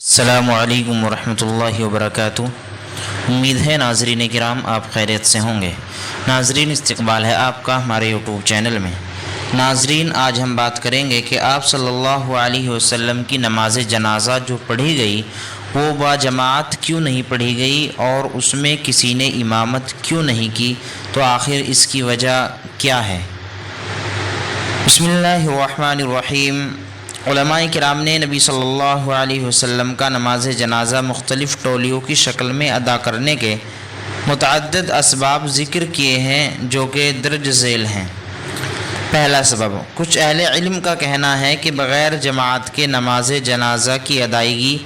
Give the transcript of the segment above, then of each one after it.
السلام علیکم ورحمۃ اللہ وبرکاتہ۔ امید ہے ناظرین کرام آپ خیریت سے ہوں گے۔ ناظرین، استقبال ہے آپ کا ہمارے یوٹیوب چینل میں۔ ناظرین، آج ہم بات کریں گے کہ آپ صلی اللہ علیہ وسلم کی نماز جنازہ جو پڑھی گئی وہ با جماعت کیوں نہیں پڑھی گئی اور اس میں کسی نے امامت کیوں نہیں کی، تو آخر اس کی وجہ کیا ہے؟ بسم اللہ الرحمن الرحیم۔ علماء کرام نے نبی صلی اللہ علیہ وسلم کا نماز جنازہ مختلف ٹولیوں کی شکل میں ادا کرنے کے متعدد اسباب ذکر کیے ہیں جو کہ درج ذیل ہیں۔ پہلا سبب، کچھ اہل علم کا کہنا ہے کہ بغیر جماعت کے نماز جنازہ کی ادائیگی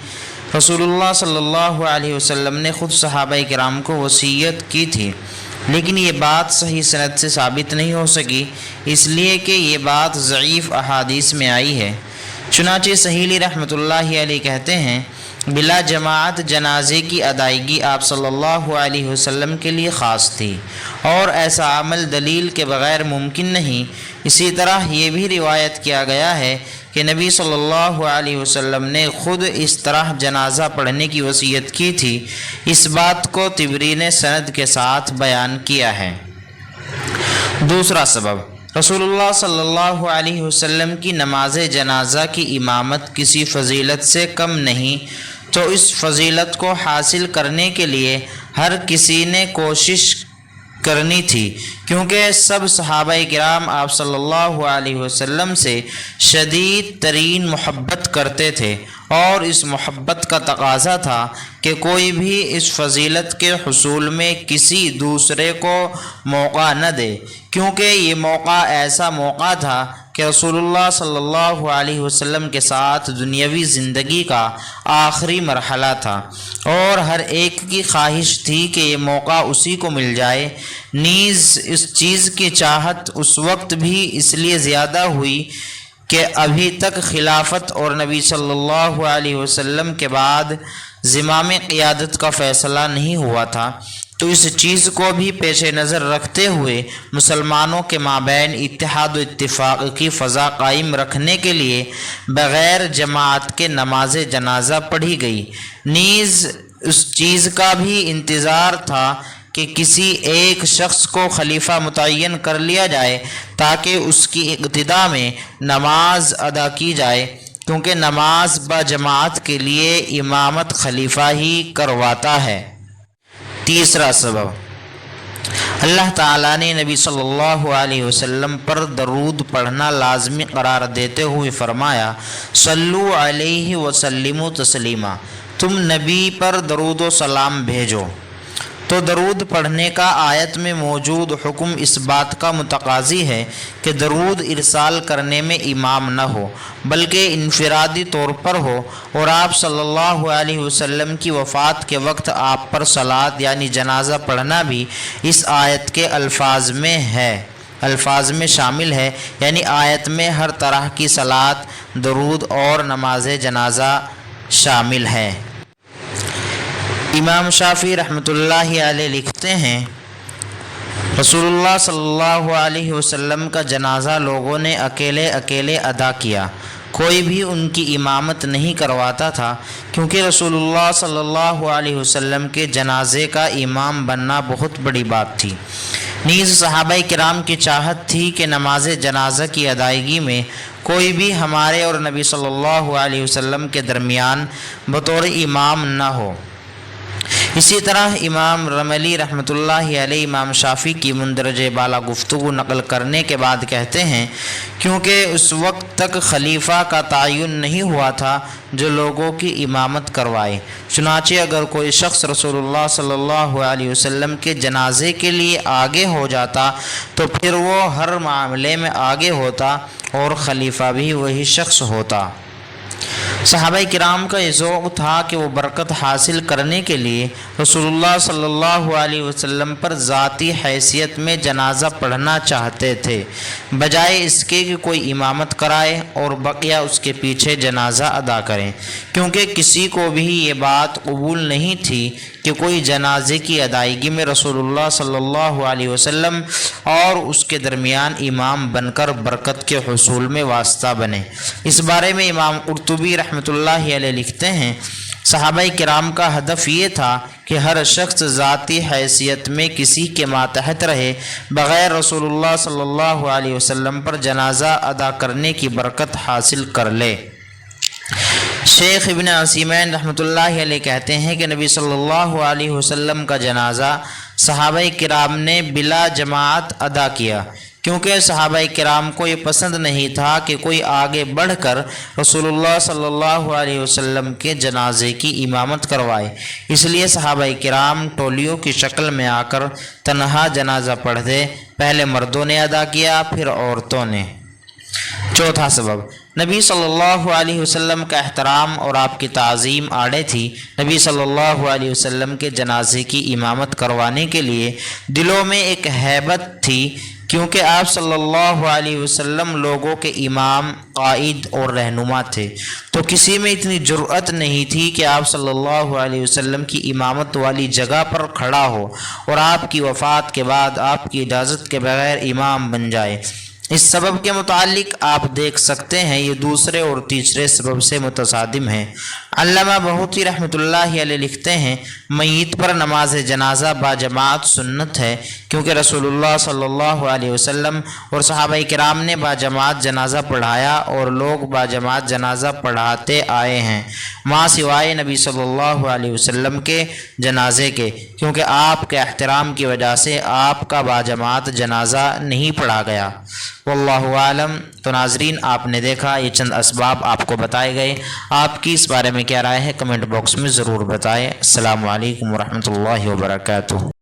رسول اللہ صلی اللہ علیہ وسلم نے خود صحابہ کرام کو وصیت کی تھی، لیکن یہ بات صحیح سند سے ثابت نہیں ہو سکی، اس لیے کہ یہ بات ضعیف احادیث میں آئی ہے۔ چنانچہ سہیلی رحمۃ اللہ علیہ کہتے ہیں، بلا جماعت جنازے کی ادائیگی آپ صلی اللہ علیہ وسلم کے لیے خاص تھی اور ایسا عمل دلیل کے بغیر ممکن نہیں۔ اسی طرح یہ بھی روایت کیا گیا ہے کہ نبی صلی اللہ علیہ وسلم نے خود اس طرح جنازہ پڑھنے کی وصیت کی تھی۔ اس بات کو طبری نے سند کے ساتھ بیان کیا ہے۔ دوسرا سبب، رسول اللہ صلی اللہ علیہ وسلم کی نماز جنازہ کی امامت کسی فضیلت سے کم نہیں، تو اس فضیلت کو حاصل کرنے کے لیے ہر کسی نے کوشش کرنی تھی، کیونکہ سب صحابہ کرام آپ صلی اللہ علیہ وسلم سے شدید ترین محبت کرتے تھے، اور اس محبت کا تقاضا تھا کہ کوئی بھی اس فضیلت کے حصول میں کسی دوسرے کو موقع نہ دے، کیونکہ یہ موقع ایسا موقع تھا کہ رسول اللہ صلی اللہ علیہ وسلم کے ساتھ دنیاوی زندگی کا آخری مرحلہ تھا، اور ہر ایک کی خواہش تھی کہ یہ موقع اسی کو مل جائے۔ نیز اس چیز کی چاہت اس وقت بھی اس لیے زیادہ ہوئی کہ ابھی تک خلافت اور نبی صلی اللہ علیہ وسلم کے بعد زمام قیادت کا فیصلہ نہیں ہوا تھا، تو اس چیز کو بھی پیش نظر رکھتے ہوئے مسلمانوں کے مابین اتحاد و اتفاق کی فضا قائم رکھنے کے لیے بغیر جماعت کے نماز جنازہ پڑھی گئی۔ نیز اس چیز کا بھی انتظار تھا کہ کسی ایک شخص کو خلیفہ متعین کر لیا جائے تاکہ اس کی اقتداء میں نماز ادا کی جائے، کیونکہ نماز با جماعت کے لیے امامت خلیفہ ہی کرواتا ہے۔ تیسرا سبب، اللہ تعالیٰ نے نبی صلی اللہ علیہ وسلم پر درود پڑھنا لازمی قرار دیتے ہوئے فرمایا، صلو علیہ وسلموا تسلیما، تم نبی پر درود و سلام بھیجو۔ تو درود پڑھنے کا آیت میں موجود حکم اس بات کا متقاضی ہے کہ درود ارسال کرنے میں امام نہ ہو، بلکہ انفرادی طور پر ہو، اور آپ صلی اللہ علیہ وسلم کی وفات کے وقت آپ پر صلاۃ یعنی جنازہ پڑھنا بھی اس آیت کے الفاظ میں شامل ہے، یعنی آیت میں ہر طرح کی صلاۃ، درود اور نماز جنازہ شامل ہے۔ امام شافعی رحمۃ اللہ علیہ لکھتے ہیں، رسول اللہ صلی اللہ علیہ وسلم کا جنازہ لوگوں نے اکیلے اکیلے ادا کیا، کوئی بھی ان کی امامت نہیں کرواتا تھا، کیونکہ رسول اللہ صلی اللہ علیہ وسلم کے جنازے کا امام بننا بہت بڑی بات تھی۔ نیز صحابہ کرام کی چاہت تھی کہ نماز جنازہ کی ادائیگی میں کوئی بھی ہمارے اور نبی صلی اللہ علیہ وسلم کے درمیان بطور امام نہ ہو۔ اسی طرح امام رملی رحمۃ اللہ علیہ امام شافعی کی مندرج بالا گفتگو نقل کرنے کے بعد کہتے ہیں، کیونکہ اس وقت تک خلیفہ کا تعین نہیں ہوا تھا جو لوگوں کی امامت کروائے، چنانچہ اگر کوئی شخص رسول اللہ صلی اللہ علیہ وسلم کے جنازے کے لیے آگے ہو جاتا تو پھر وہ ہر معاملے میں آگے ہوتا اور خلیفہ بھی وہی شخص ہوتا۔ صحابہ کرام کا یہ ذوق تھا کہ وہ برکت حاصل کرنے کے لیے رسول اللہ صلی اللہ علیہ وسلم پر ذاتی حیثیت میں جنازہ پڑھنا چاہتے تھے، بجائے اس کے کہ کوئی امامت کرائے اور بقیہ اس کے پیچھے جنازہ ادا کریں، کیونکہ کسی کو بھی یہ بات قبول نہیں تھی کہ کوئی جنازے کی ادائیگی میں رسول اللہ صلی اللہ علیہ وسلم اور اس کے درمیان امام بن کر برکت کے حصول میں واسطہ بنے۔ اس بارے میں امام قرطبی رحمۃ اللہ علیہ لکھتے ہیں، صحابہ کرام کا ہدف یہ تھا کہ ہر شخص ذاتی حیثیت میں کسی کے ماتحت رہے، بغیر رسول اللہ صلی اللہ علیہ وسلم پر جنازہ ادا کرنے کی برکت حاصل کر لے۔ شیخ ابن عثیمین رحمۃ اللہ علیہ کہتے ہیں کہ نبی صلی اللہ علیہ وسلم کا جنازہ صحابہ کرام نے بلا جماعت ادا کیا، کیونکہ صحابہ کرام کو یہ پسند نہیں تھا کہ کوئی آگے بڑھ کر رسول اللہ صلی اللہ علیہ وسلم کے جنازے کی امامت کروائے، اس لیے صحابہ کرام ٹولیوں کی شکل میں آ کر تنہا جنازہ پڑھتے، پہلے مردوں نے ادا کیا پھر عورتوں نے۔ چوتھا سبب، نبی صلی اللہ علیہ وسلم کا احترام اور آپ کی تعظیم آڑے تھی۔ نبی صلی اللہ علیہ وسلم کے جنازے کی امامت کروانے کے لیے دلوں میں ایک ہیبت تھی، کیونکہ آپ صلی اللہ علیہ وسلم لوگوں کے امام، قائد اور رہنما تھے، تو کسی میں اتنی جرأت نہیں تھی کہ آپ صلی اللہ علیہ وسلم کی امامت والی جگہ پر کھڑا ہو اور آپ کی وفات کے بعد آپ کی اجازت کے بغیر امام بن جائے۔ اس سبب کے متعلق آپ دیکھ سکتے ہیں یہ دوسرے اور تیسرے سبب سے متصادم ہے۔ علامہ بہوتی رحمۃ اللہ علیہ لکھتے ہیں، میت پر نماز جنازہ باجماعت سنت ہے، کیونکہ رسول اللہ صلی اللہ علیہ وسلم اور صحابہ کرام نے باجماعت جنازہ پڑھایا اور لوگ باجماعت جنازہ پڑھاتے آئے ہیں، ماں سوائے نبی صلی اللہ علیہ وسلم کے جنازے کے، کیونکہ آپ کے احترام کی وجہ سے آپ کا باجماعت جنازہ نہیں پڑھا گیا۔ واللہ عالم۔ تو ناظرین، آپ نے دیکھا یہ چند اسباب آپ کو بتائے گئے، آپ کی اس بارے میں کیا رائے ہے کمنٹ باکس میں ضرور بتائیں۔ السلام علیکم ورحمۃ اللہ وبرکاتہ۔